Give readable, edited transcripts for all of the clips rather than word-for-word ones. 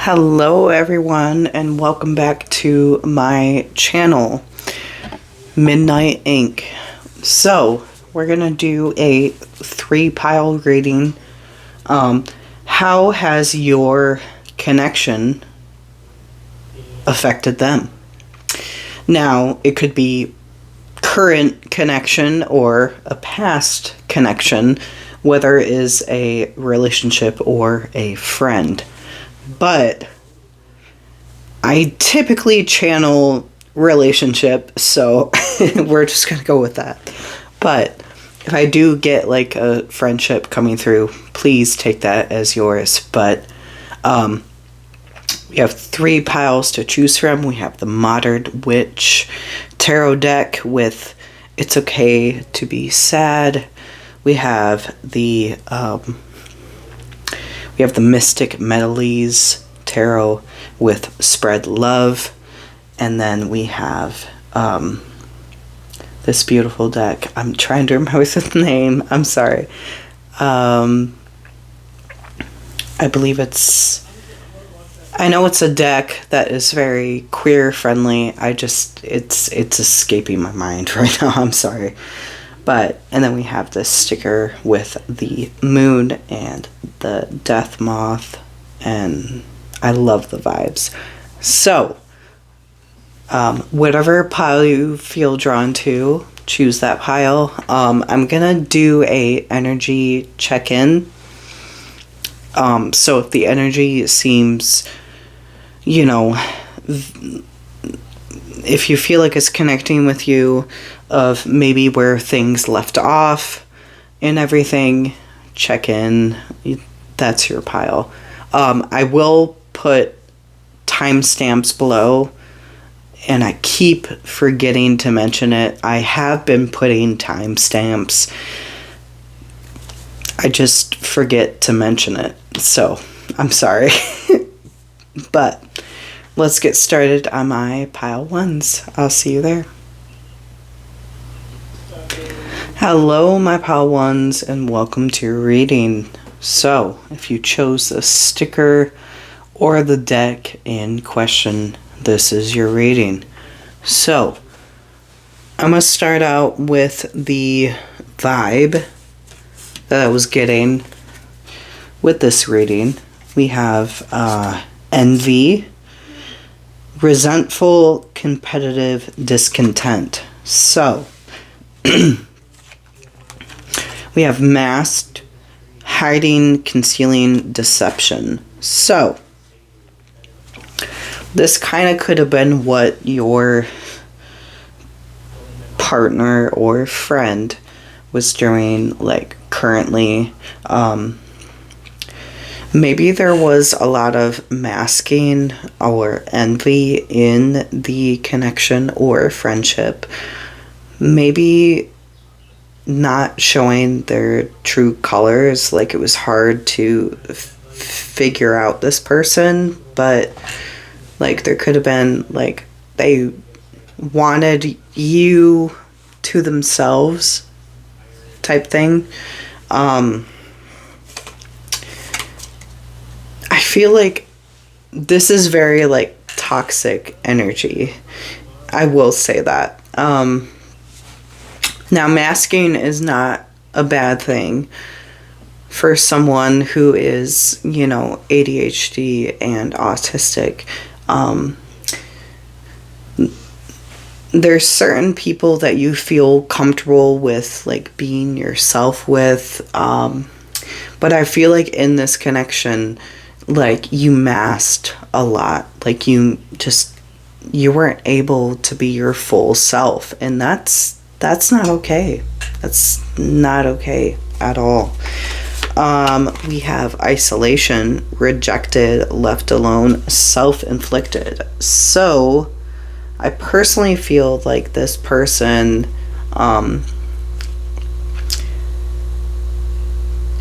Hello everyone and welcome back to my channel, Midnight Ink. So we're gonna do a 3-pile reading. How has your connection affected them? Now it could be current connection or a past connection, whether it is a relationship or a friend. But I typically channel relationship, so we're just gonna go with that. But if I do get like a friendship coming through, please take that as yours. But we have 3 piles to choose from. We have the Modern Witch Tarot deck with It's Okay to Be Sad. We have the Mystic Medleys Tarot with Spread Love. And then we have this beautiful deck. I'm trying to remember the name. I'm sorry. I believe I know it's a deck that is very queer friendly. It's escaping my mind right now. I'm sorry. And then we have this sticker with the moon and the death moth, and I love the vibes. So, whatever pile you feel drawn to, choose that pile. I'm gonna do a energy check-in. So if the energy seems, if you feel like it's connecting with you, of maybe where things left off and everything, check in. That's your pile. I will put timestamps below, and I keep forgetting to mention it. I have been putting timestamps. I just forget to mention it, so I'm sorry. But let's get started on my pile 1s. I'll see you there. Hello, my pile 1s, and welcome to your reading. So, if you chose the sticker or the deck in question, this is your reading. So, I'm going to start out with the vibe that I was getting with this reading. We have envy, resentful, competitive, discontent. So, we have masked, hiding, concealing, deception. So, this kind of could have been what your partner or friend was doing, like, currently. Maybe there was a lot of masking or envy in the connection or friendship. Maybe not showing their true colors, like it was hard to figure out this person, but like there could have been like they wanted you to themselves type thing. I feel like this is very like toxic energy. I will say that. Now, masking is not a bad thing for someone who is, ADHD and autistic. There's certain people that you feel comfortable with, like, being yourself with. But I feel like in this connection, like, you masked a lot. Like, you weren't able to be your full self. And that's not okay. That's not okay at all. We have isolation, rejected, left alone, self-inflicted. So, I personally feel like this person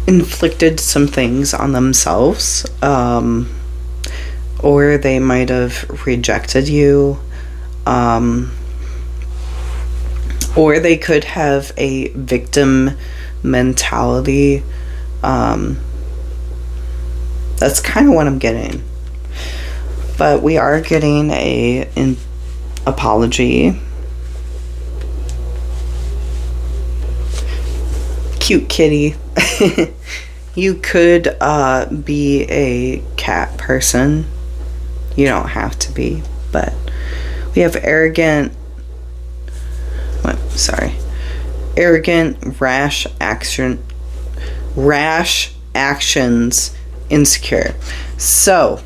inflicted some things on themselves, or they might have rejected you, or they could have a victim mentality. That's kind of what I'm getting. But we are getting an apology. Cute kitty. You could be a cat person. You don't have to be, but we have arrogant, rash actions, insecure. So,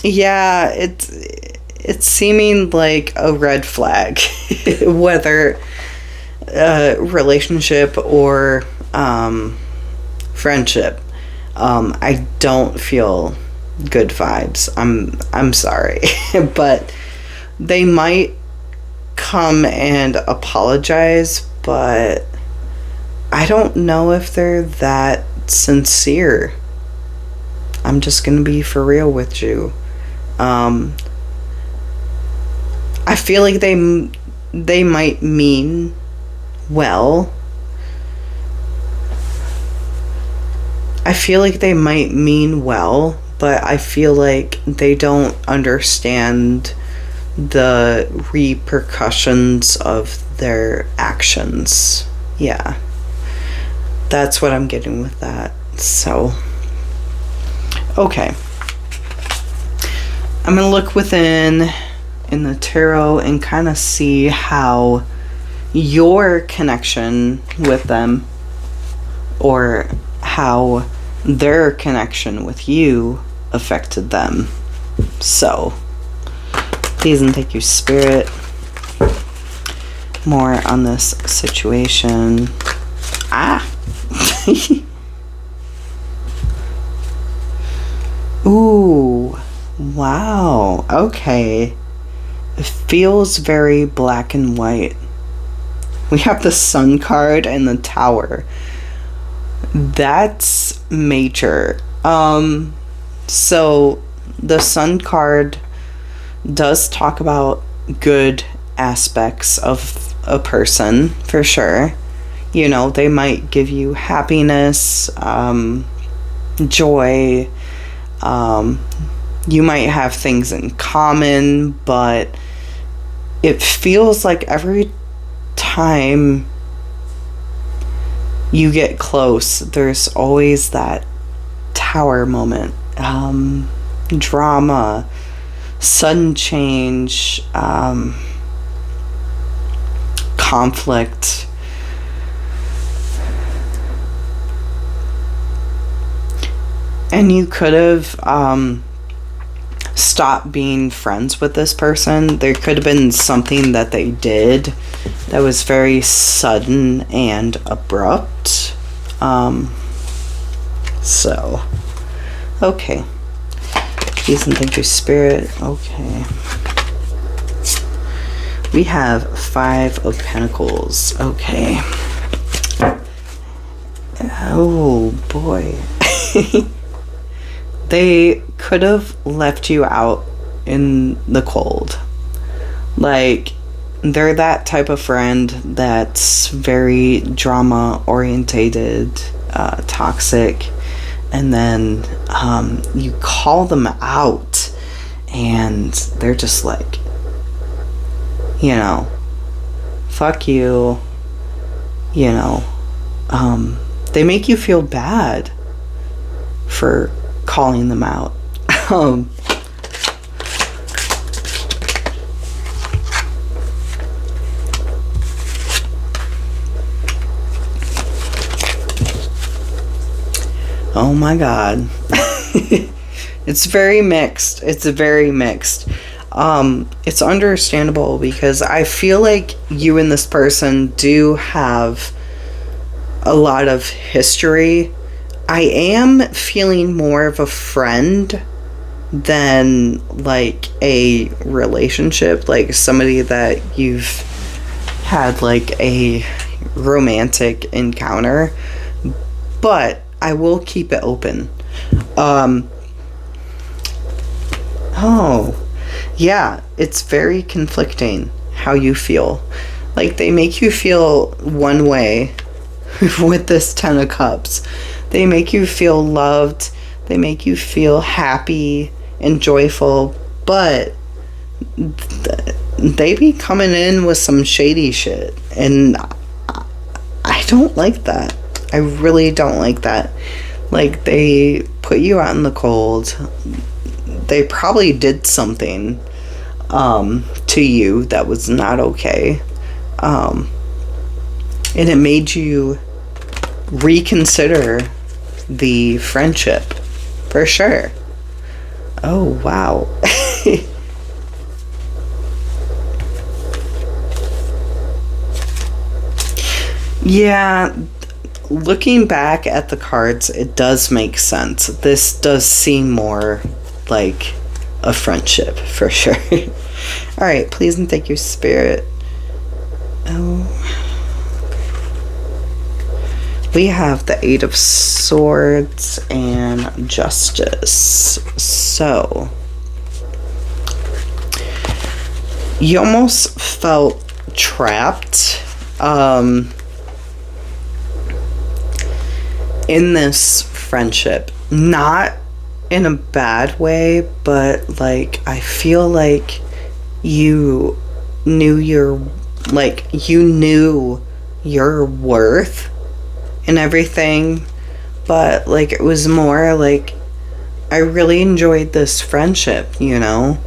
yeah, it's seeming like a red flag, whether relationship or friendship. I don't feel good vibes. I'm sorry, but they might come and apologize, but I don't know if they're that sincere. I'm just gonna be for real with you. I feel like they might mean well. But I feel like they don't understand the repercussions of their actions. Yeah. That's what I'm getting with that. So, okay. I'm going to look within in the tarot and kind of see how your connection with them, or how their connection with you, affected them. So, please and thank you, Spirit. More on this situation. Ooh, wow, okay. It feels very black and white. We have the Sun card and the Tower. That's major. So the Sun card does talk about good aspects of a person, for sure. You know, they might give you happiness, joy. You might have things in common, but it feels like every time you get close, there's always that Tower moment. Drama, sudden change, conflict. And you could have stopped being friends with this person. There could have been something that they did that was very sudden and abrupt. So, okay. Please and thank you, Spirit. Okay. We have 5 of Pentacles. Okay. Oh, boy. They could have left you out in the cold. Like, they're that type of friend that's very drama orientated, toxic, and then you call them out and they're just like, you know, fuck you, you know. They make you feel bad for calling them out. Oh my God. It's very mixed. It's very mixed. It's understandable because I feel like you and this person do have a lot of history. I am feeling more of a friend than like a relationship, like somebody that you've had like a romantic encounter, but I will keep it open. Oh, yeah, it's very conflicting how you feel. Like, they make you feel one way with this 10 of Cups. They make you feel loved. They make you feel happy and joyful. but they be coming in with some shady shit, and I don't like that. I really don't like that. Like, they put you out in the cold. They probably did something to you that was not okay. And it made you reconsider the friendship, for sure. Oh, wow. Yeah, looking back at the cards, it does make sense. This does seem more like a friendship, for sure. Alright, please and thank you, Spirit. Oh. We have the Eight of Swords and Justice. So, you almost felt trapped in this friendship. Not in a bad way, but like, I feel like you knew your worth and everything, but like, it was more like, I really enjoyed this friendship, you know,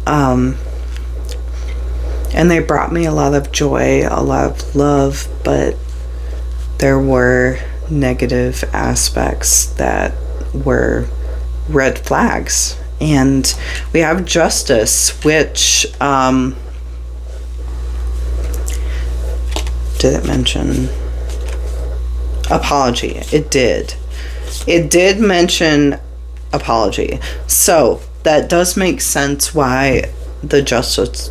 and they brought me a lot of joy, a lot of love, but there were negative aspects that were red flags. And we have Justice, which did it mention apology? It did mention apology, so that does make sense why the Justice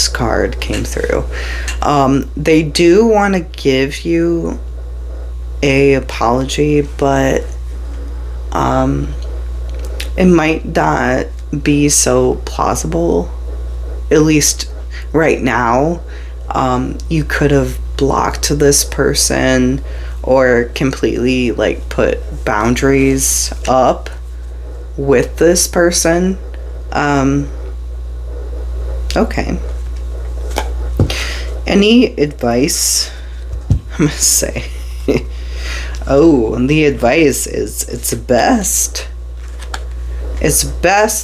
card came through. They do want to give you a apology, but it might not be so plausible, at least right now. You could have blocked this person or completely like put boundaries up with this person. Okay. Any advice? I'm gonna say oh, and the advice is it's best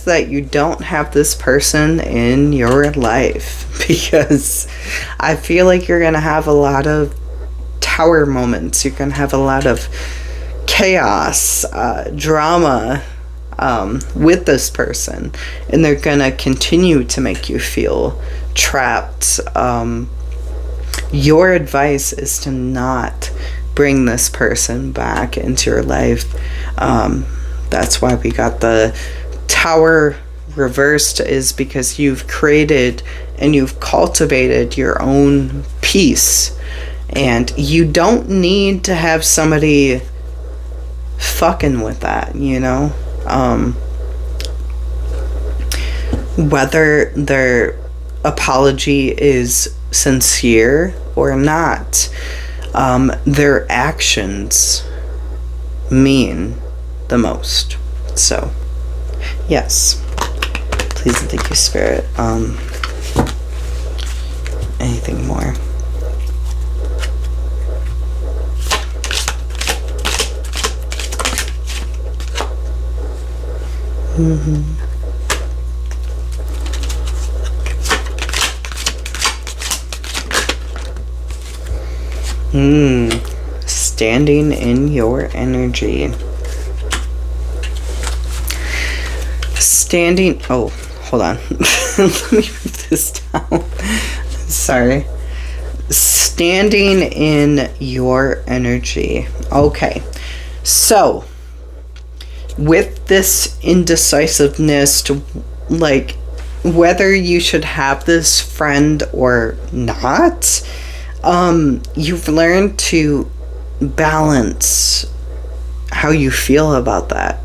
that you don't have this person in your life, because I feel like you're gonna have a lot of tower moments. You're gonna have a lot of chaos, drama with this person, and they're gonna continue to make you feel trapped. Your advice is to not bring this person back into your life. That's why we got the Tower reversed, is because you've created and you've cultivated your own peace, and you don't need to have somebody fucking with that, you know? Whether their apology is sincere or not, their actions mean the most. So, yes. Please and thank you, Spirit. Anything more? Standing in your energy. Oh, hold on. Let me write this down. Sorry. Standing in your energy. Okay. So, with this indecisiveness to, like, whether you should have this friend or not, you've learned to balance how you feel about that.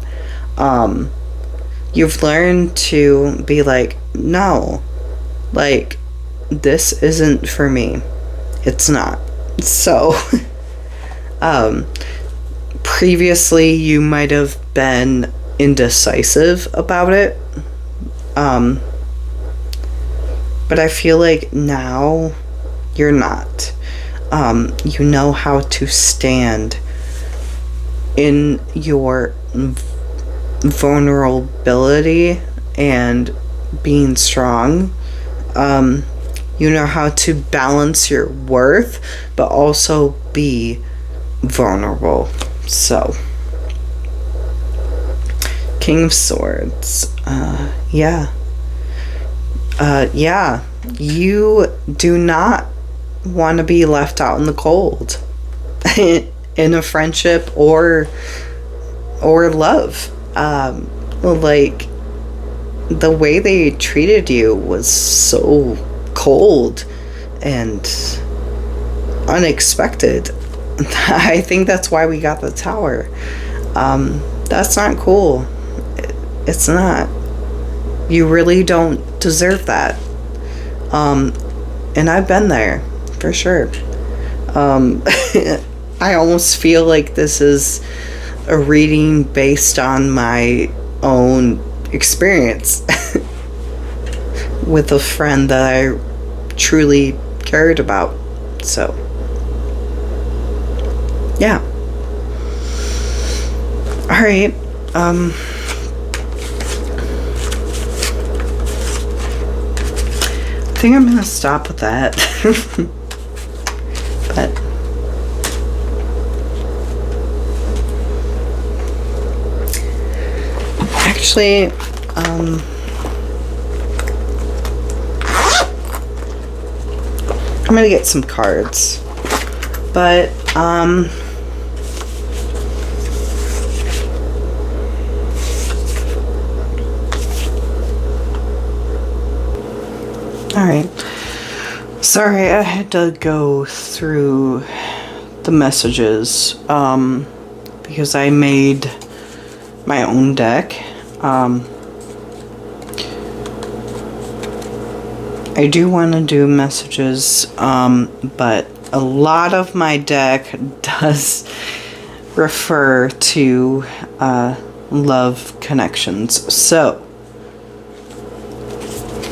You've learned to be like, no, like, this isn't for me. It's not. So, previously you might have been indecisive about it, But I feel like now you're not. You know how to stand in your vulnerability and being strong. You know how to balance your worth, but also be vulnerable. So, King of Swords. Yeah. Yeah. You do not want to be left out in the cold in a friendship or love. Like, the way they treated you was so cold and unexpected. I think that's why we got the tower. That's not cool. It's not. You really don't deserve that. And I've been there, for sure. I almost feel like this is a reading based on my own experience with a friend that I truly cared about. So, yeah. Alright. I think I'm gonna stop with that. But actually, I'm gonna get some cards. But alright. Sorry, I had to go through the messages because I made my own deck. I do want to do messages, but a lot of my deck does refer to love connections. So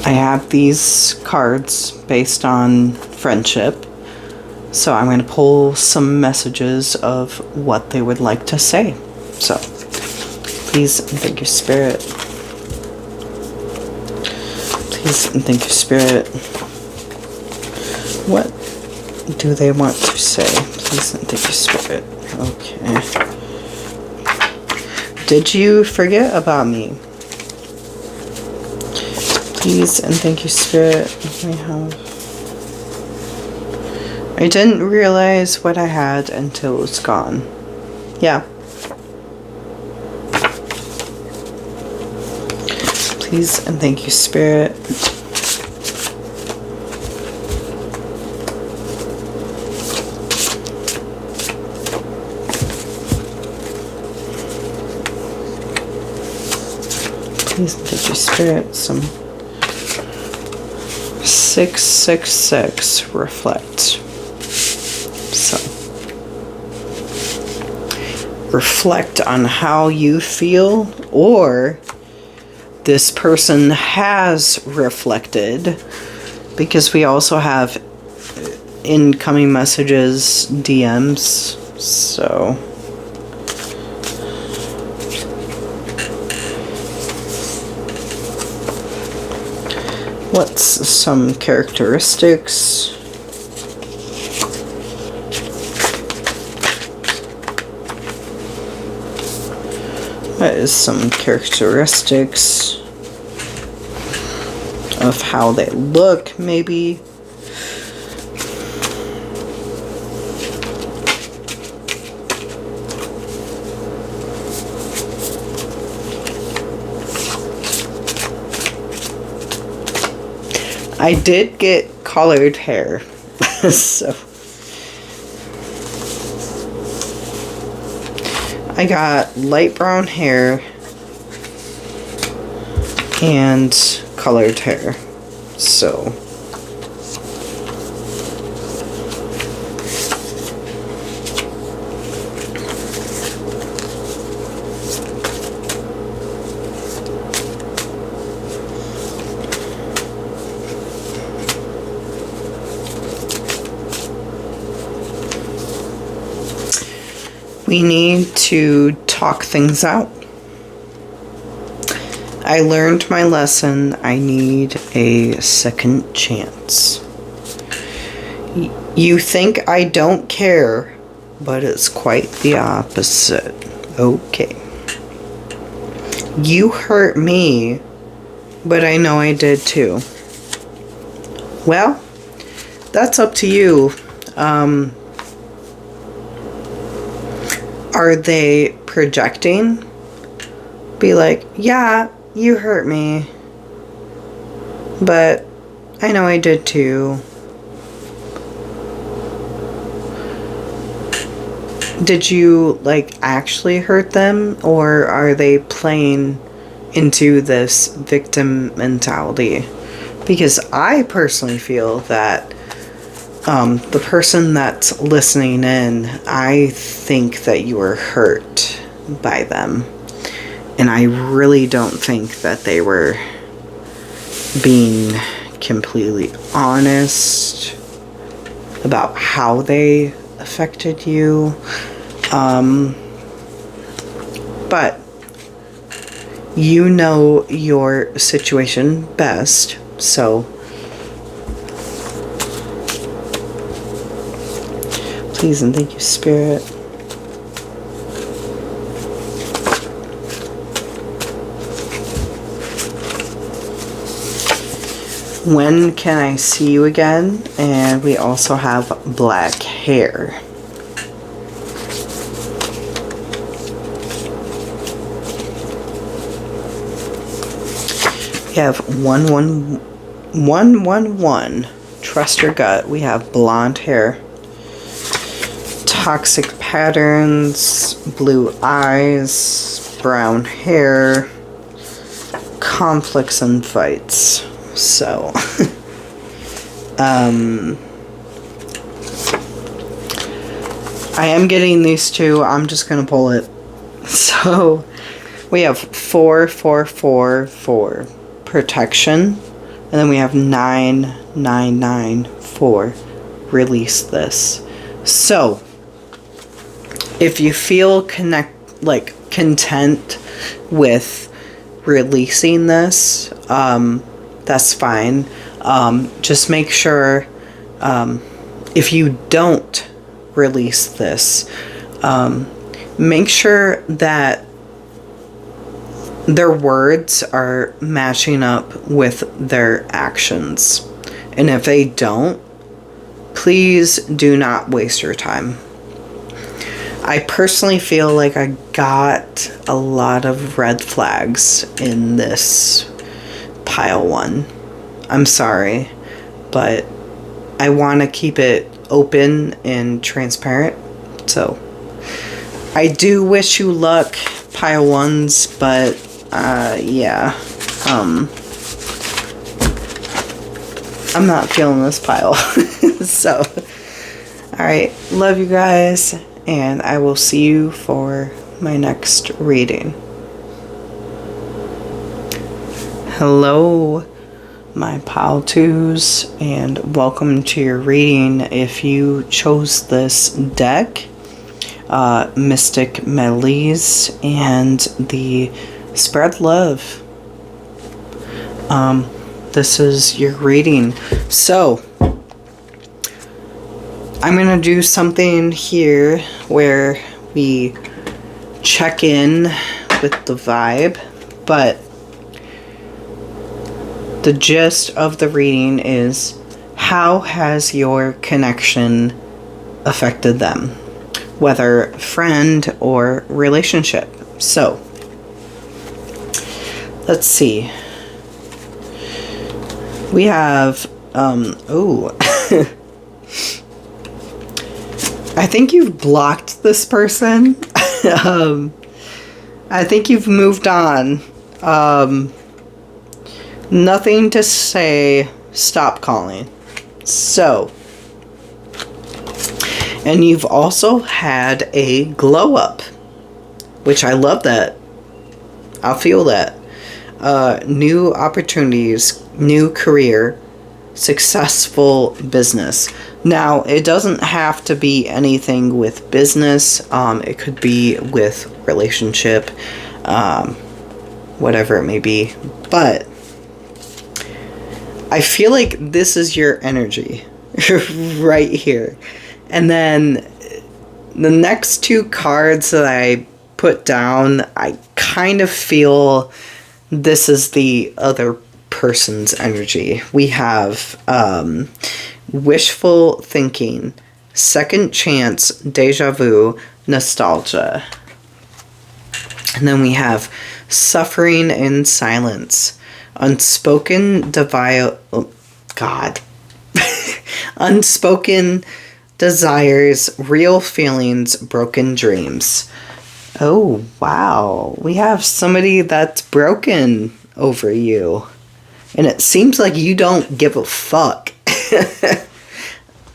I have these cards based on friendship. So I'm going to pull some messages of what they would like to say. So please and thank you, Spirit. Please and thank you, Spirit. What do they want to say? Please and thank you, Spirit. Okay. Did you forget about me? Please and thank you, Spirit. I didn't realize what I had until it was gone. Yeah. Please and thank you, Spirit. Please and thank you, Spirit. Some 666 reflect. So reflect on how you feel, or this person has reflected, because we also have incoming messages, DMs. So what's some characteristics? What is some characteristics of how they look, maybe? I did get colored hair, so I got light brown hair and colored hair. So We need to talk things out. I learned my lesson. I need a second chance. You think I don't care, but it's quite the opposite. Okay. You hurt me, but I know I did too. Well, that's up to you. Are they projecting? Be like, yeah, you hurt me, but I know I did too. Did you, like, actually hurt them, or are they playing into this victim mentality? Because I personally feel that the person that's listening in, I think that you were hurt by them. And I really don't think that they were being completely honest about how they affected you. But you know your situation best, so please and thank you, Spirit. When can I see you again? And we also have black hair. We have 111. Trust your gut. We have blonde hair. Toxic patterns. Blue eyes. Brown hair. Conflicts and fights. So, I am getting these two. I'm just going to pull it. So, we have 4444 protection, and then we have 9994 release this. So, if you feel content with releasing this, that's fine. Just make sure, if you don't release this, make sure that their words are matching up with their actions. And if they don't, please do not waste your time. I personally feel like I got a lot of red flags in this pile 1. I'm sorry, but I want to keep it open and transparent. So I do wish you luck, pile 1s, but yeah, I'm not feeling this pile. So, alright, love you guys, and I will see you for my next reading. Hello, my pile 2s, and welcome to your reading. If you chose this deck, Mystic Melodies and the Spread Love, this is your reading. So I'm gonna do something here where we check in with the vibe, but the gist of the reading is, how has your connection affected them, whether friend or relationship? So let's see. We have I think you've blocked this person. I think you've moved on. Nothing to say. Stop calling. So, and you've also had a glow up, which I love that. I'll feel that. New opportunities, new career, successful business. Now, it doesn't have to be anything with business. It could be with relationship, whatever it may be. But I feel like this is your energy right here. And then the next two cards that I put down, I kind of feel this is the other person's energy. We have wishful thinking, second chance, deja vu, nostalgia. And then we have suffering in silence, unspoken unspoken desires, real feelings, broken dreams. Oh, wow. We have somebody that's broken over you. And it seems like you don't give a fuck.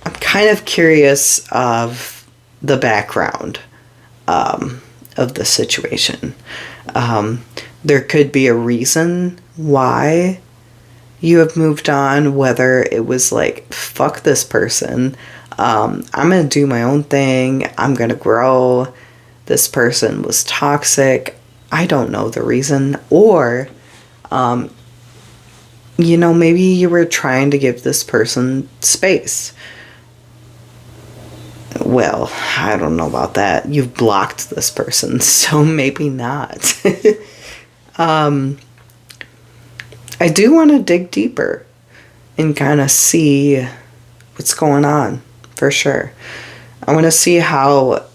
I'm kind of curious of the background of the situation. There could be a reason why you have moved on, whether it was like, fuck this person. I'm going to do my own thing. I'm going to grow. This person was toxic. I don't know the reason. Or, maybe you were trying to give this person space. Well, I don't know about that. You've blocked this person, so maybe not. I do want to dig deeper and kind of see what's going on, for sure. I want to see how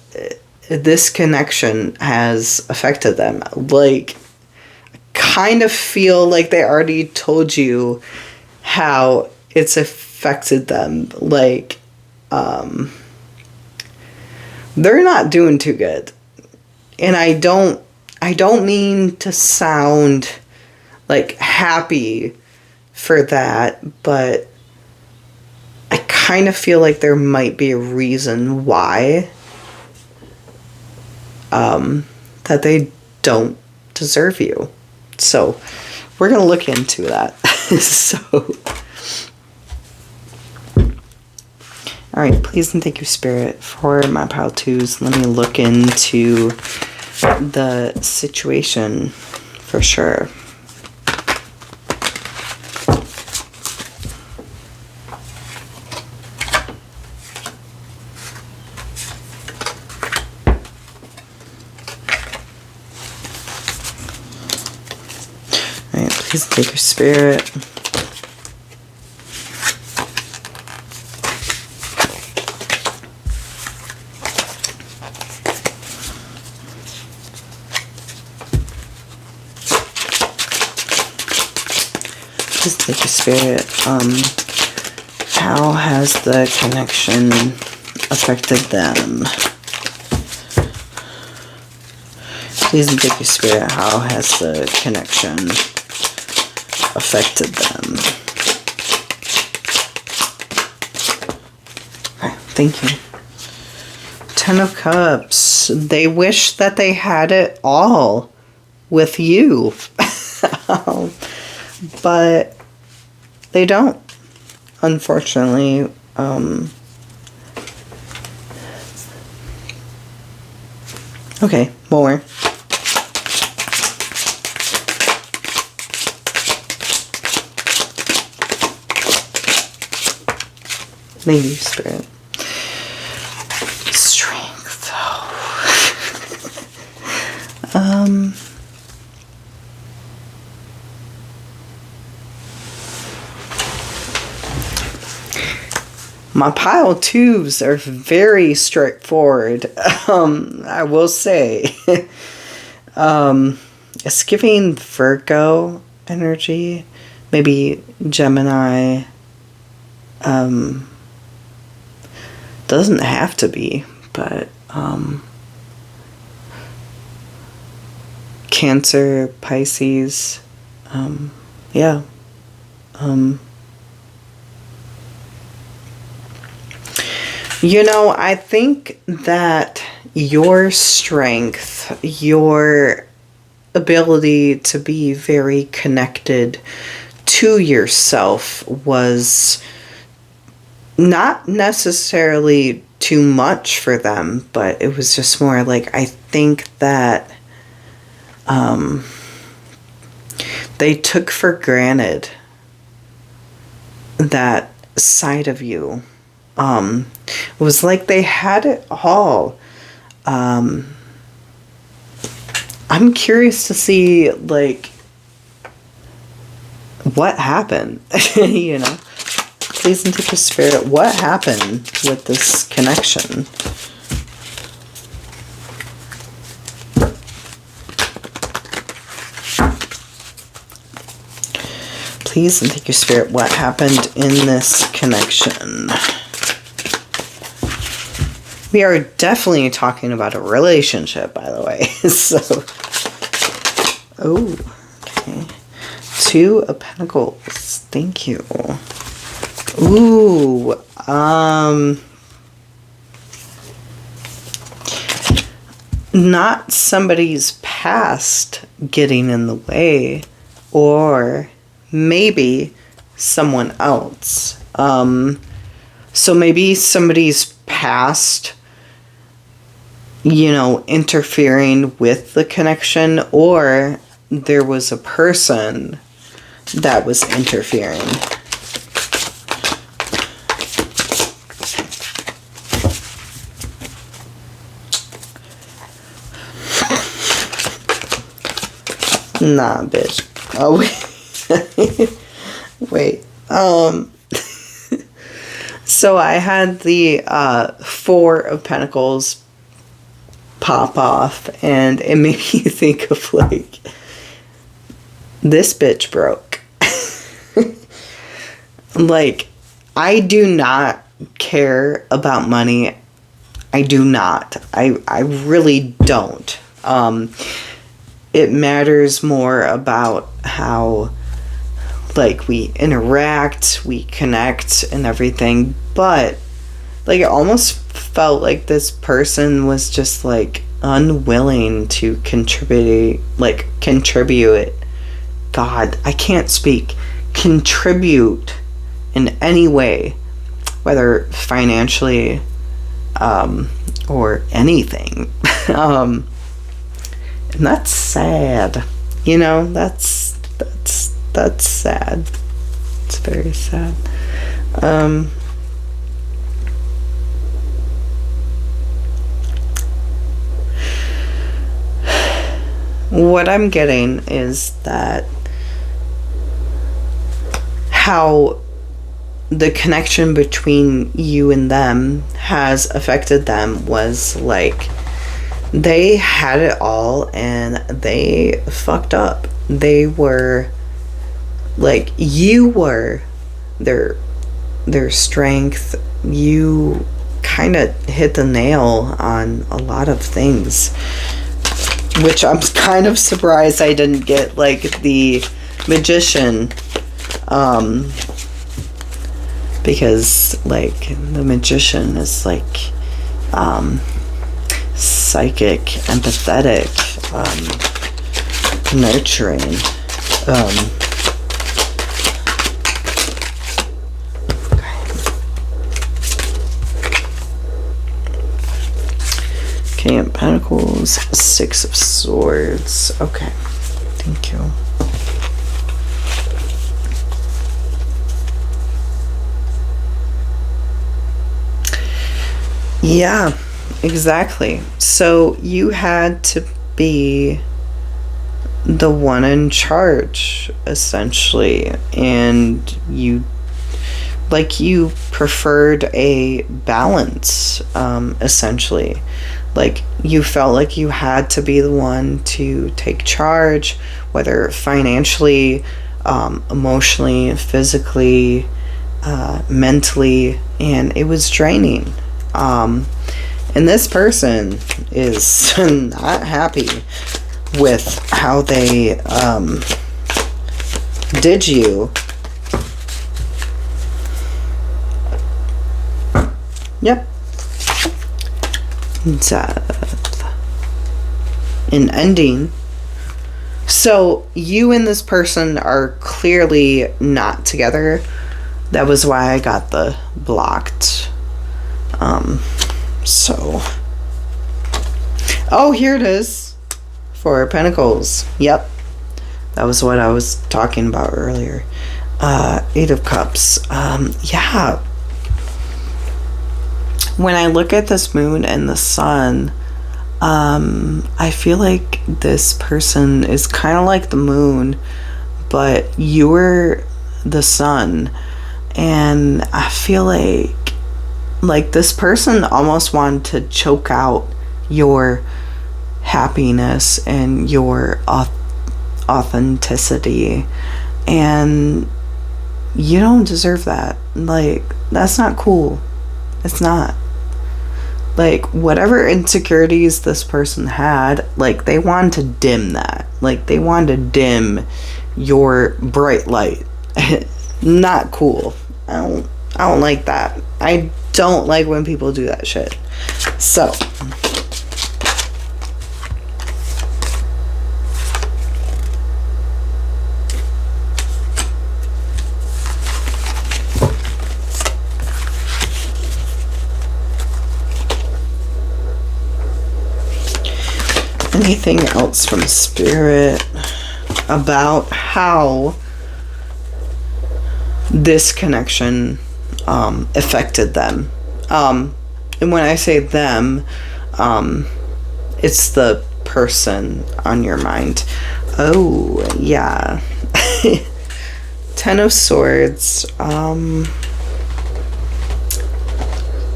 this connection has affected them. Like, I kind of feel like they already told you how it's affected them. Like, they're not doing too good. And I don't mean to sound like happy for that, but I kind of feel like there might be a reason why that they don't deserve you. So we're going to look into that. All right, please and thank you, Spirit, for my pile twos. Let me look into the situation for sure. All right, please take your Spirit. Please take your Spirit. How has the connection affected them? Please take your Spirit. How has the connection affected them? Okay, thank you. Ten of Cups. They wish that they had it all with you. But they don't, unfortunately. Okay, more. Thank you, Spirit. Strength, though. My pile twos are very straightforward. I will say. It's giving Virgo energy. Maybe Gemini. Doesn't have to be, but Cancer, Pisces. Yeah. I think that your strength, your ability to be very connected to yourself was not necessarily too much for them, but it was just more like, I think that they took for granted that side of you. It was like they had it all. I'm curious to see, like, what happened, you know? Please and take your spirit, what happened with this connection? Please and take your spirit, what happened in this connection? We are definitely talking about a relationship, by the way. So, oh, okay. 2 of Pentacles. Thank you. Ooh, not somebody's past getting in the way, or maybe someone else. So maybe somebody's past, you know, interfering with the connection, or there was a person that was interfering. Nah, bitch. Oh, wait. Wait. So I had the 4 of Pentacles pop off, and it made me think of, like, this bitch broke. Like, I do not care about money. I do not. I really don't. It matters more about how, like, we interact, we connect, and everything. But, like, it almost felt like this person was just, like, unwilling to contribute. God, I can't speak. Contribute in any way, whether financially, or anything. And that's sad. You know, that's sad. It's very sad. What I'm getting is that how the connection between you and them has affected them was like, they had it all and they fucked up. They were, like, you were their strength. You kind of hit the nail on a lot of things, which I'm kind of surprised I didn't get, like, the Magician, because, like, the Magician is, like, psychic, empathetic, nurturing. Okay, and Pentacles, 6 of Swords. Okay, thank you. Yeah, exactly. So you had to be the one in charge, essentially, and you preferred a balance, essentially. Like, you felt like you had to be the one to take charge, whether financially, emotionally, physically, mentally, and it was draining. And this person is not happy with how they did you. Yep. Death. An ending. So you and this person are clearly not together. That was why I got the blocked. So. Oh, here it is. Four of Pentacles. Yep. That was what I was talking about earlier. Eight of Cups. Yeah. When I look at this moon and the sun, I feel like this person is kind of like the moon, but you're the sun. And I feel like this person almost wanted to choke out your happiness and your authenticity, and you don't deserve that. Like, that's not cool. It's not. Like, whatever insecurities this person had, like, they wanted to dim that. Like, they wanted to dim your bright light. Not cool. I don't like that. I don't like when people do that shit. So, anything else from Spirit about how this connection affected them? And when I say them, it's the person on your mind. Oh, yeah. Ten of Swords.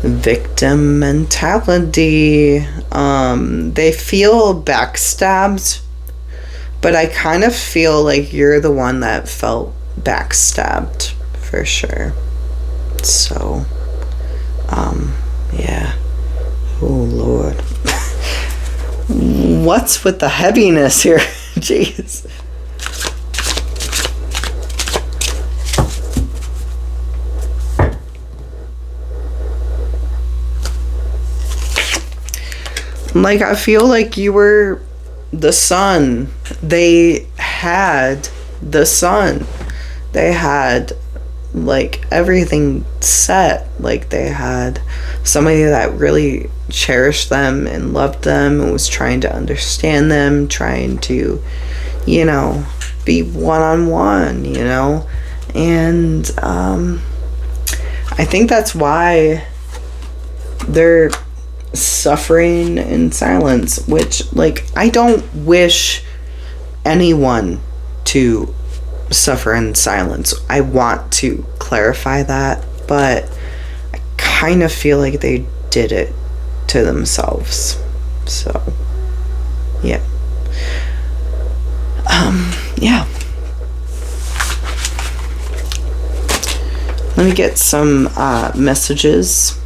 Victim mentality. They feel backstabbed, but I kind of feel like you're the one that felt backstabbed for sure. So, yeah. Oh, Lord. What's with the heaviness here? Jeez. Like, I feel like you were the sun. They had the sun. They had, like, everything set. Like, they had somebody that really cherished them and loved them and was trying to understand them, trying to, you know, be one-on-one, you know? And I think that's why they're suffering in silence, which, like, I don't wish anyone to suffer in silence. I want to clarify that, but I kind of feel like they did it to themselves. So, yeah. Yeah. Let me get some messages.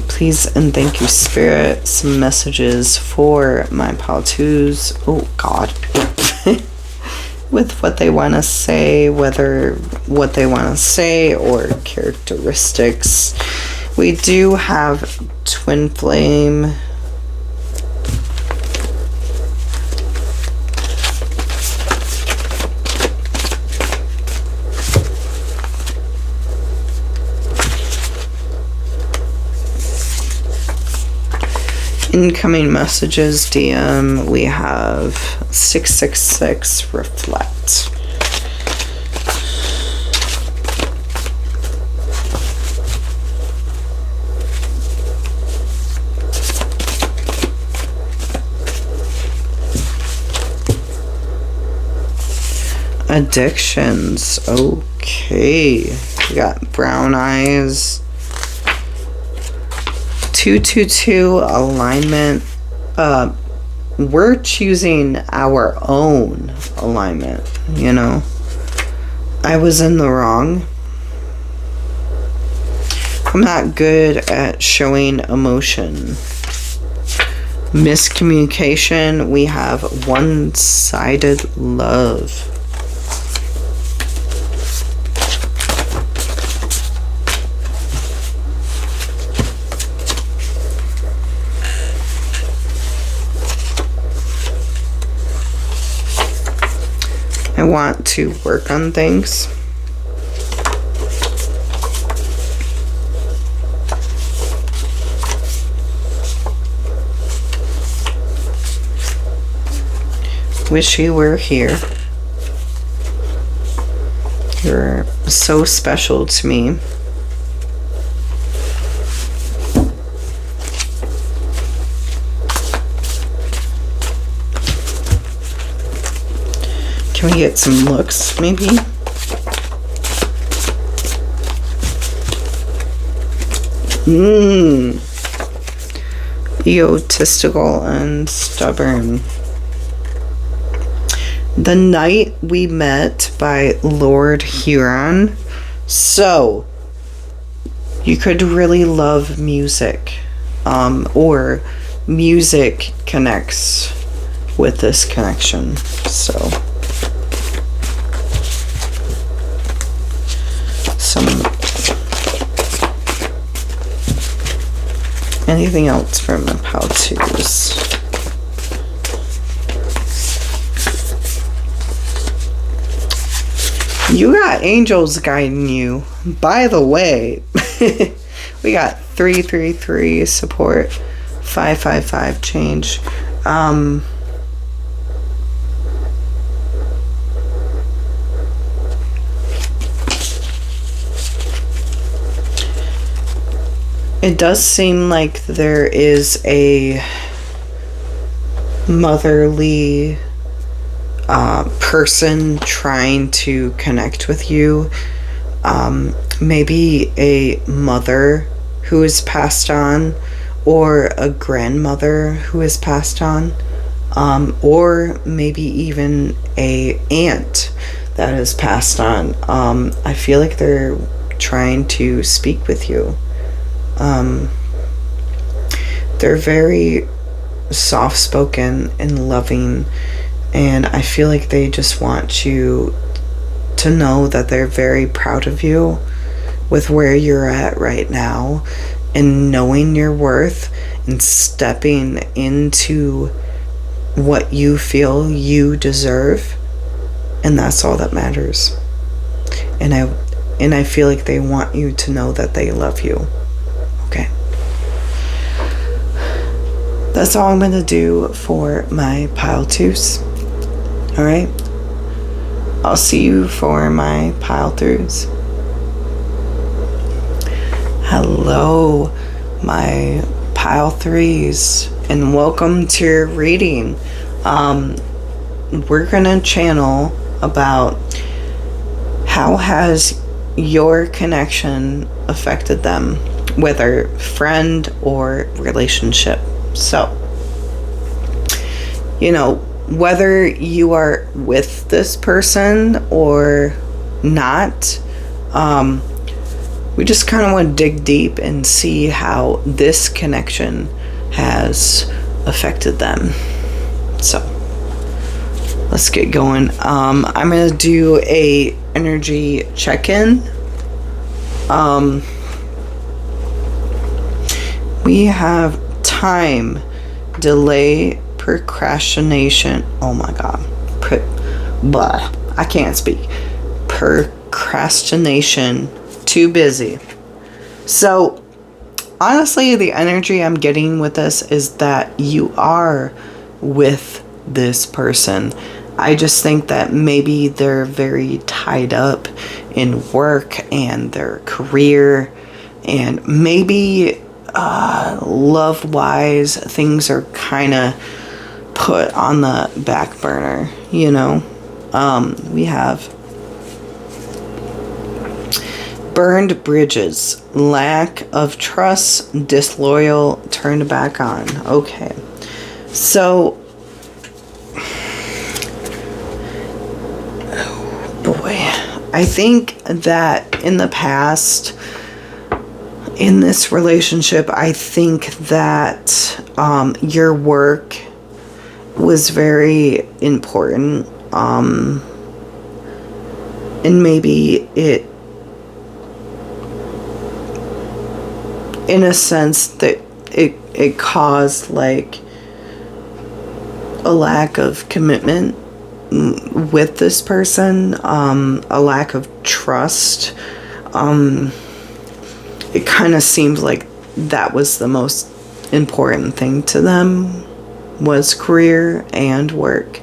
Please and thank you, Spirit. Some messages for my pal twos. Oh, God. With what they want to say, whether what they want to say or characteristics. We do have Twin Flame. Incoming messages, DM, we have 666, reflect. Addictions, okay. We got brown eyes. 222 alignment. We're choosing our own alignment, you know. I was in the wrong. I'm not good at showing emotion. Miscommunication. We have one-sided love. want to work on things. Wish you were here. You're so special to me. Can we get some looks, maybe? Egotistical and stubborn. The Night We Met by Lord Huron. So, you could really love music, or music connects with this connection. So, anything else from the how-tos? You got angels guiding you. By the way, we got 333 support, 555 change. It does seem like there is a motherly person trying to connect with you. Maybe a mother who is passed on, or a grandmother who is passed on, or maybe even a aunt that is passed on. I feel like they're trying to speak with you. They're very soft-spoken and loving, and I feel like they just want you to know that they're very proud of you with where you're at right now, and knowing your worth and stepping into what you feel you deserve, and that's all that matters. And I feel like they want you to know that they love you. Okay. That's all I'm going to do for my pile twos. Alright? I'll see you for my pile throughs. Hello, my pile threes, and welcome to your reading. We're going to channel about how has your connection affected them, whether friend or relationship. So, whether you are with this person or not, we just kind of want to dig deep and see how this connection has affected them. So, let's get going. I'm going to do a energy check-in. We have time, delay, procrastination. Oh my god. I can't speak. Procrastination. Too busy. So, honestly, the energy I'm getting with this is that you are with this person. I just think that maybe they're very tied up in work and their career, and maybe love-wise, things are kind of put on the back burner, we have burned bridges, lack of trust, disloyal, turned back on. Okay. So, oh boy, I think that in the past, in this relationship, I think that your work was very important, and maybe it, in a sense, that it caused like a lack of commitment with this person, a lack of trust. It kind of seems like that was the most important thing to them, was career and work.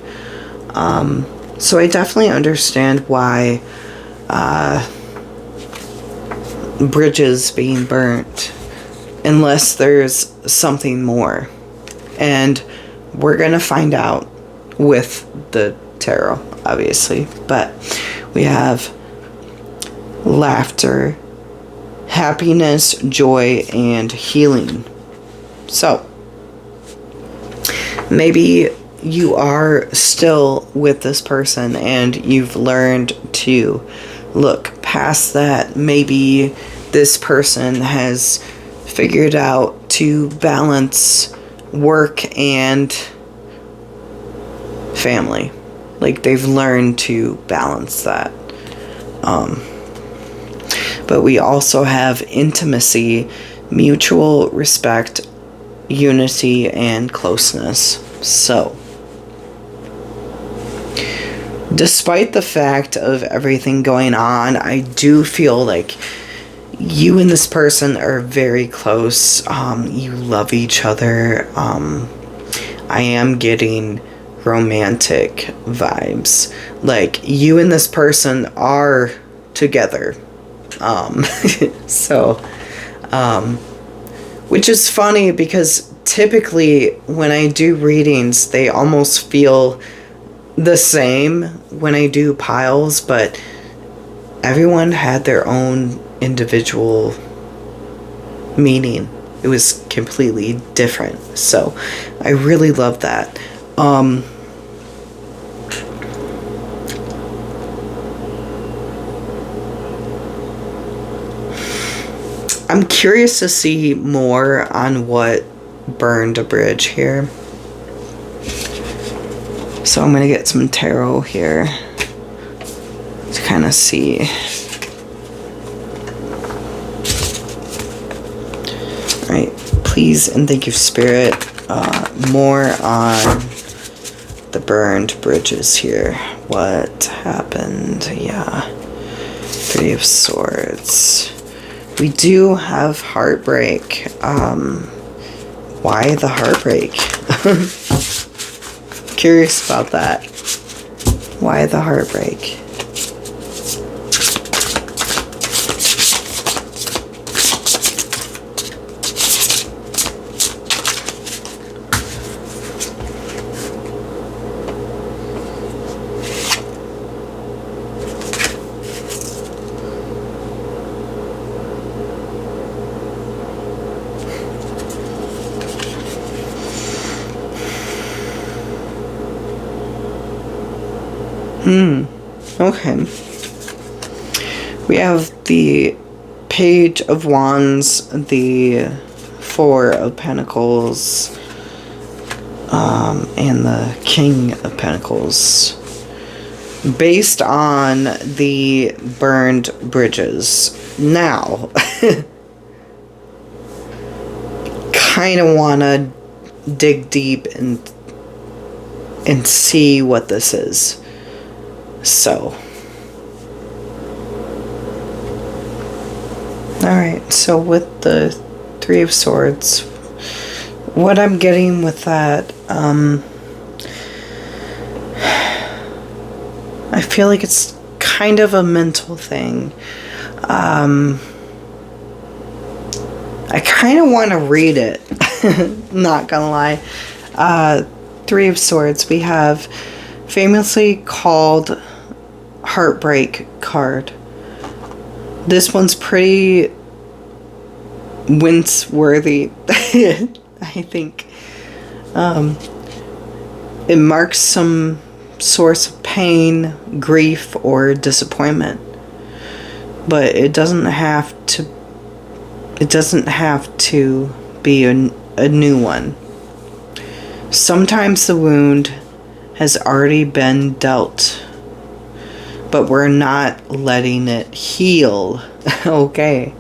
So I definitely understand why bridges being burnt, unless there's something more. And we're going to find out with the tarot, obviously. But we have laughter, happiness, joy, and healing. So maybe you are still with this person and you've learned to look past that. Maybe this person has figured out to balance work and family. Like, they've learned to balance that. But we also have intimacy, mutual respect, unity, and closeness. So, despite the fact of everything going on, I do feel like you and this person are very close. You love each other. I am getting romantic vibes. Like, you and this person are together. Which is funny because typically when I do readings, they almost feel the same when I do piles, but everyone had their own individual meaning. It was completely different. So I really love that. I'm curious to see more on what burned a bridge here. So I'm going to get some tarot here to kind of see. Alright, please and thank you, Spirit. More on the burned bridges here. What happened? Yeah. 3 of Swords. We do have heartbreak. Why the heartbreak? Curious about that. Why the heartbreak? Okay. We have the Page of Wands, the 4 of Pentacles, and the King of Pentacles. Based on the burned bridges. Now, kind of want to dig deep and see what this is. So, alright, so with the 3 of Swords, what I'm getting with that, I feel like it's kind of a mental thing. I kind of want to read it, not gonna lie. 3 of Swords, we have famously called Heartbreak card. This one's pretty wince-worthy, I think. It marks some source of pain, grief, or disappointment. But it doesn't have to be a new one. Sometimes the wound has already been dealt, but we're not letting it heal. Okay.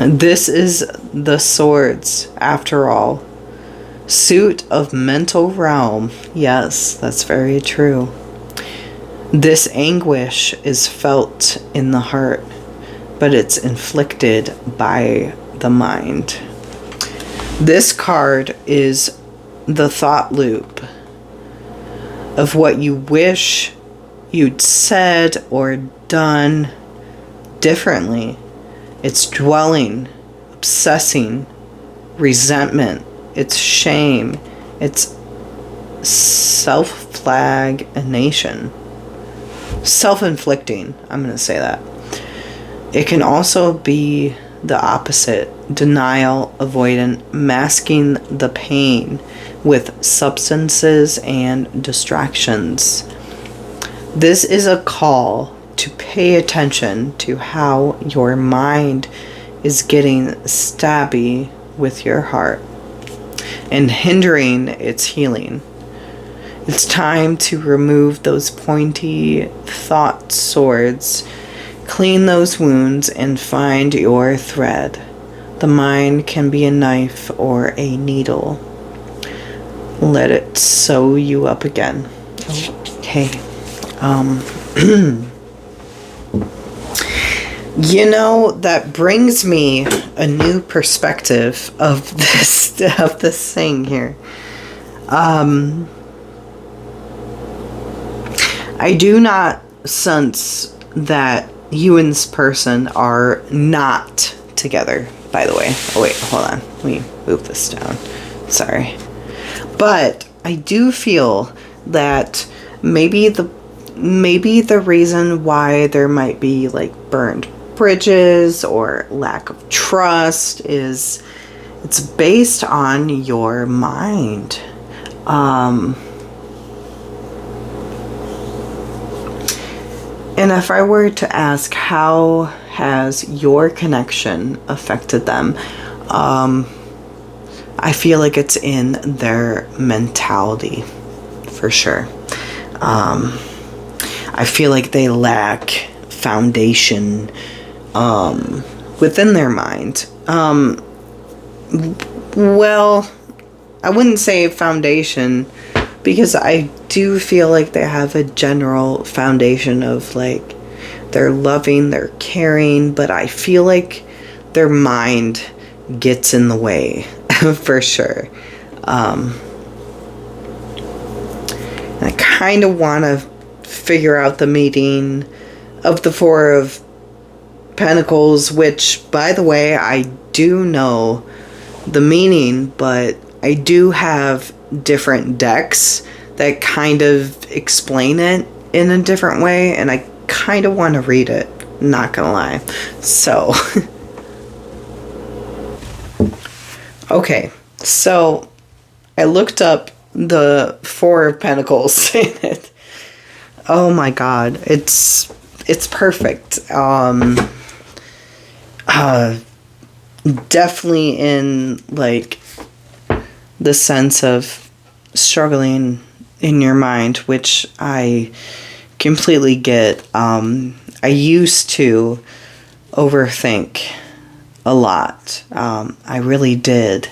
This is the Swords, after all. Suit of mental realm. Yes, that's very true. This anguish is felt in the heart, but it's inflicted by the mind. This card is the thought loop of what you wish you'd said or done differently. It's dwelling, obsessing, resentment, it's shame, it's self-flagellation. Self-inflicting, I'm going to say that. It can also be the opposite, denial, avoidant, masking the pain with substances and distractions. This is a call to pay attention to how your mind is getting stabby with your heart and hindering its healing. It's time to remove those pointy thought swords, clean those wounds, and find your thread. The mind can be a knife or a needle. Let it sew you up again. Okay. You know, that brings me a new perspective of this thing here. I do not sense that you and this person are not together, by the way. Oh wait, hold on. Let me move this down. Sorry. But I do feel that maybe the reason why there might be like burned bridges or lack of trust is it's based on your mind. And if I were to ask, how has your connection affected them? I feel like it's in their mentality, for sure. I feel like they lack foundation within their mind. Well, I wouldn't say foundation, because I do feel like they have a general foundation of like they're loving, they're caring, but I feel like their mind gets in the way for sure. And I kind of want to figure out the meaning of the Four of Pentacles, which, by the way, I do know the meaning, but I do have different decks that kind of explain it in a different way, and I kind of want to read it, not gonna lie. So okay, so I looked up the Four of Pentacles in it. Oh my god, it's perfect. Definitely in like the sense of struggling in your mind, which I completely get. I used to overthink a lot. I really did.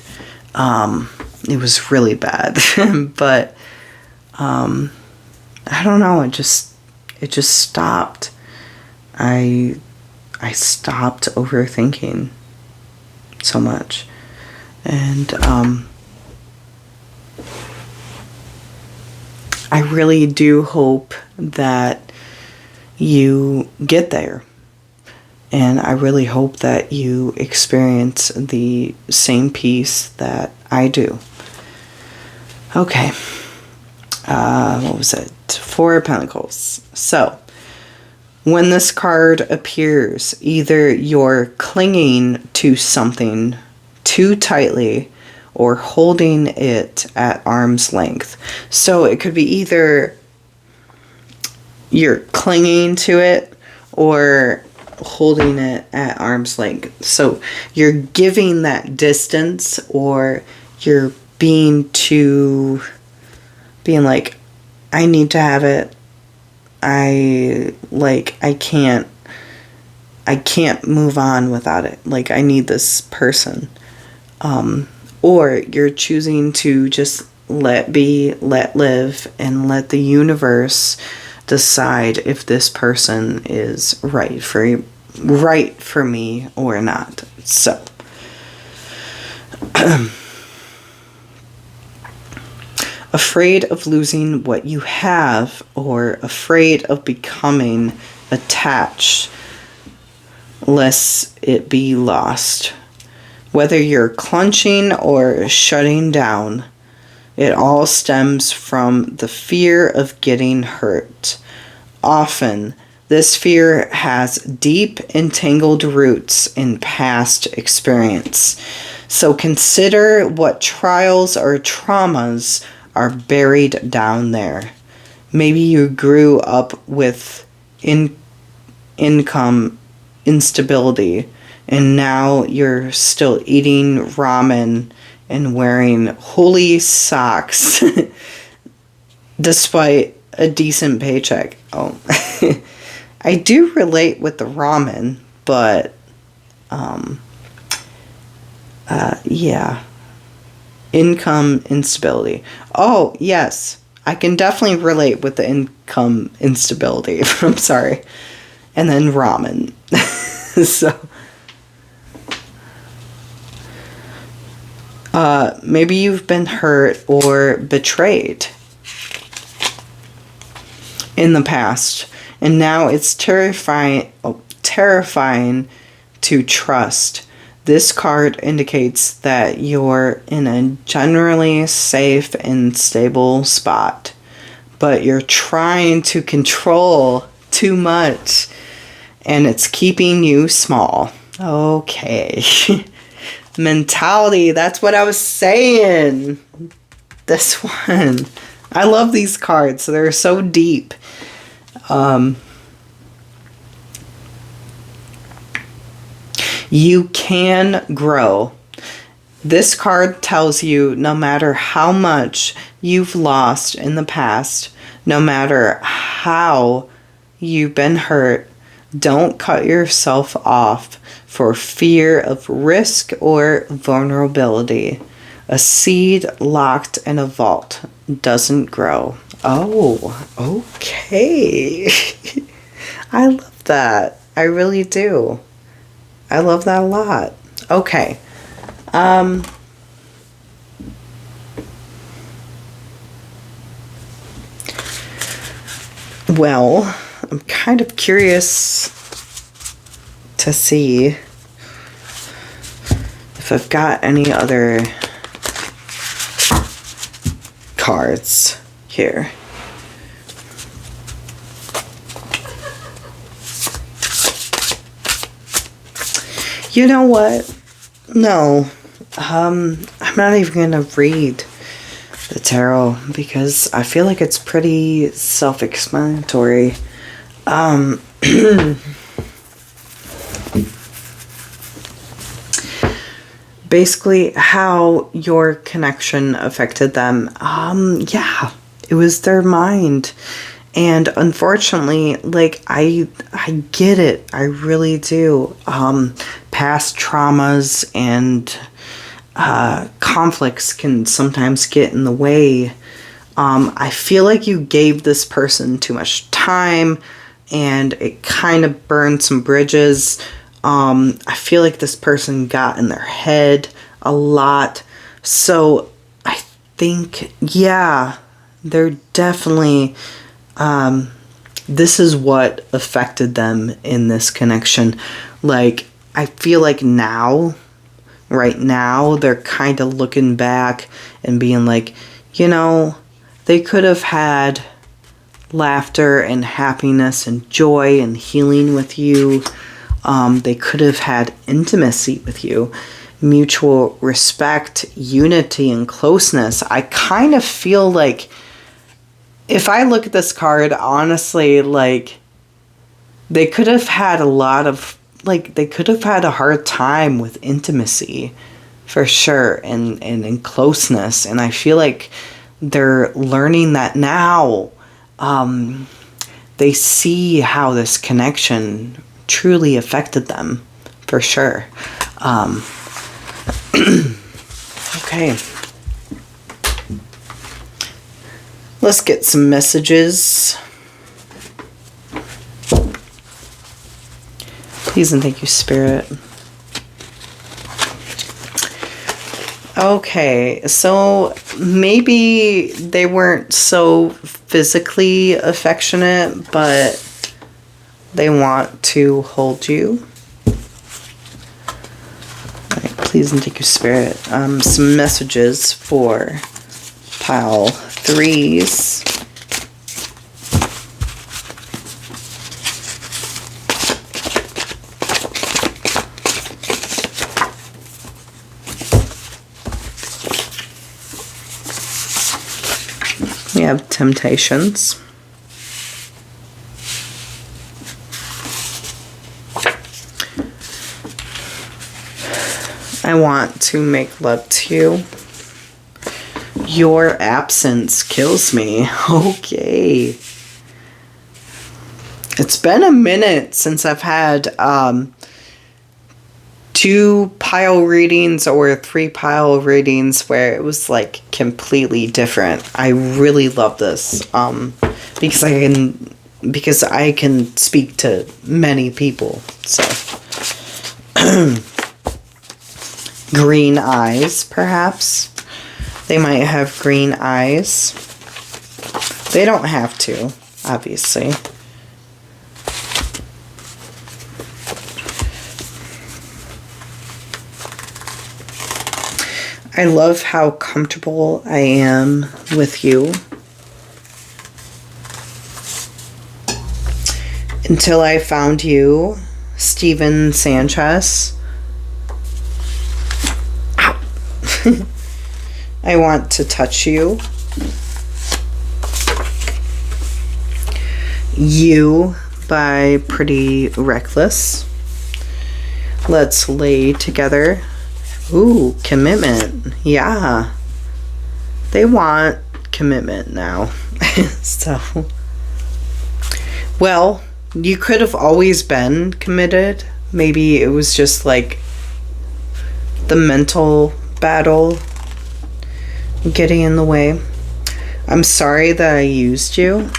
It was really bad. But I don't know, it just stopped. I stopped overthinking so much. And I really do hope that you get there. And I really hope that you experience the same peace that I do. Okay. What was it? Four of Pentacles. So, when this card appears, either you're clinging to something too tightly or holding it at arm's length. So it could be either you're clinging to it or holding it at arm's length. So you're giving that distance, or you're being like, I need to have it. I can't move on without it. Like, I need this person. or you're choosing to just let be, let live, and let the universe decide if this person is right for me or not. So afraid of losing what you have, or afraid of becoming attached lest it be lost. Whether you're clenching or shutting down, it all stems from the fear of getting hurt. Often, this fear has deep, entangled roots in past experience. So consider what trials or traumas are buried down there. Maybe you grew up with income instability, and now you're still eating ramen and wearing holy socks despite a decent paycheck. Oh, I do relate with the ramen, but yeah. Income instability. Oh, yes. I can definitely relate with the income instability. I'm sorry. And then ramen. So, maybe you've been hurt or betrayed in the past, and now it's terrifying to trust. This card indicates that you're in a generally safe and stable spot, but you're trying to control too much, and it's keeping you small. Okay. Mentality, that's what I was saying. This one. I love these cards. They're so deep. You can grow. This card tells you no matter how much you've lost in the past, no matter how you've been hurt, don't cut yourself off for fear of risk or vulnerability. A seed locked in a vault doesn't grow. Oh, okay. I love that. I really do. I love that a lot. Okay. Well, I'm kind of curious to see if I've got any other cards here. You know what? No. I'm not even going to read the tarot because I feel like it's pretty self-explanatory. Basically, how your connection affected them. Yeah, it was their mind. And unfortunately, like, I get it. I really do. Past traumas and conflicts can sometimes get in the way. I feel like you gave this person too much time and it kind of burned some bridges. I feel like this person got in their head a lot. So I think, yeah, they're definitely... this is what affected them in this connection. Like, I feel like right now, they're kind of looking back and being like, you know, they could have had laughter and happiness and joy and healing with you. They could have had intimacy with you, mutual respect, unity, and closeness. I kind of feel like, if I look at this card, honestly, like, they could have had they could have had a hard time with intimacy, for sure, and closeness. And I feel like they're learning that now. They see how this connection truly affected them, for sure. Okay. Let's get some messages. Please and thank you, Spirit. Okay, so maybe they weren't so physically affectionate, but they want to hold you. All right, please and thank you, Spirit. Some messages for pile 3s. We have temptations. I want to make love to you. Your absence kills me. Okay. It's been a minute since I've had 2 pile readings or 3 pile readings where it was like completely different. I really love this because I can speak to many people. So green eyes, perhaps. They might have green eyes. They don't have to, obviously. I love how comfortable I am with you. Until I found you, Steven Sanchez. Ow. I want to touch you. You by Pretty Reckless. Let's lay together. Ooh, commitment. Yeah. They want commitment now. So, well, you could have always been committed. Maybe it was just like the mental battle getting in the way. I'm sorry that I used you.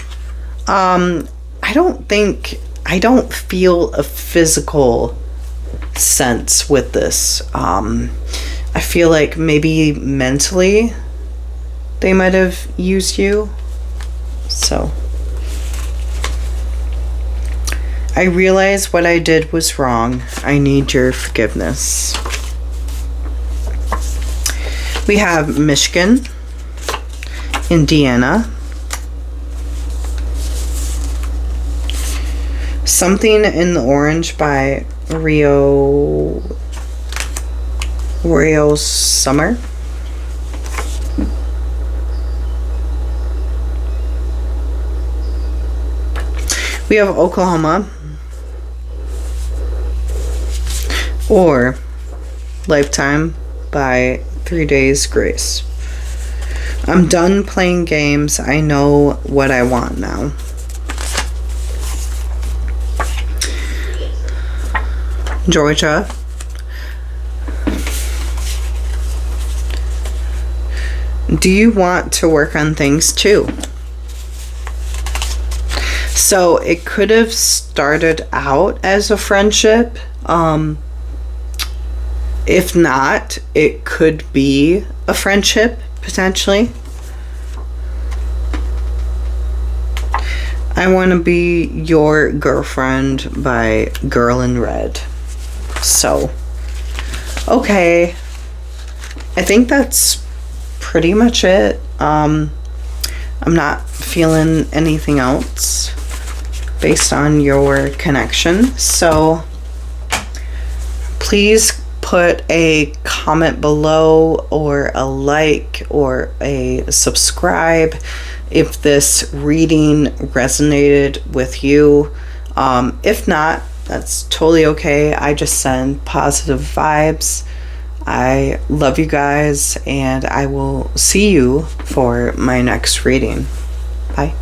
I don't feel a physical sense with this. I feel like maybe mentally they might have used you. So I realize what I did was wrong. I need your forgiveness. We have Michigan, Indiana, Something in the Orange by Rio Summer. We have Oklahoma, or Lifetime by 3 Days Grace. I'm done playing games. I know what I want now. Georgia. Do you want to work on things too? So it could have started out as a friendship. If not, it could be a friendship, potentially. I Want to Be Your Girlfriend by Girl in Red. So, okay. I think that's pretty much it. I'm not feeling anything else based on your connection. So, please put a comment below or a like or a subscribe if this reading resonated with you. If not, that's totally okay. I just send positive vibes. I love you guys, and I will see you for my next reading. Bye.